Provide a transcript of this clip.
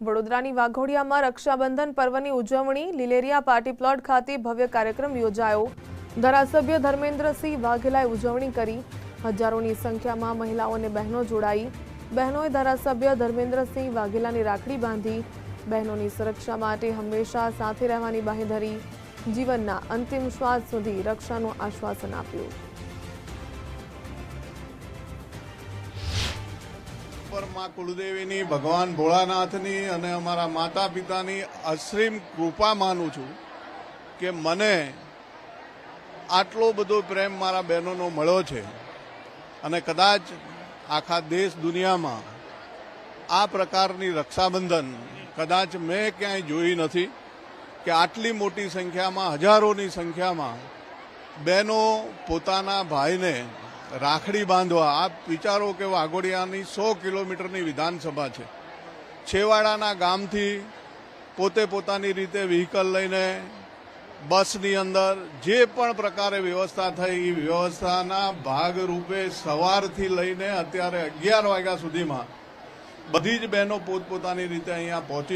વડોદરાની વાઘોડિયામાં રક્ષાબંધન પર્વની ઉજવણી લીલેરિયા પાર્ટી પ્લોટ ખાતે ભવ્ય કાર્યક્રમ યોજાયો। ધારાસભ્ય ધર્મેન્દ્રસિંહ વાઘેલાએ ઉજવણી કરી। હજારોની સંખ્યામાં મહિલાઓ અને બહેનો જોડાઈ। બહેનોએ ધારાસભ્ય ધર્મેન્દ્રસિંહ વાઘેલાની રાખડી બાંધી। બહેનોની સુરક્ષા માટે હંમેશા સાથે રહેવાની બાંહેધરી। જીવનના અંતિમ શ્વાસ સુધી રક્ષાનું આશ્વાસન આપ્યું। माँ कुलदेवी भगवान भोलानाथनी अने अमारा माता पितानी असीम कृपा मानु छूं के मने आटलो बधो प्रेम मारा बहनोनो मळ्यो छे अने कदाच आखा देश दुनिया में आ प्रकारनी रक्षाबंधन कदाच मैं क्यांय जोई नथी के आटली मोटी संख्या में हजारोनी संख्या में बहनों पोताना भाई ने राखड़ी बांधवा। आप विचारो के वाघोडियानी 100 किलोमीटरनी विधानसभा है। छेवाड़ाना गामथी पोते पोतानी रीते व्हीकल लईने बसनी अंदर जे पण प्रकारे व्यवस्था थई ई व्यवस्थाना भागरूपे सवारथी लईने अत्यारे 11 वाग्या सुधीमां बधी ज बहनों पोतपोतानी रीते अहींया पहोंची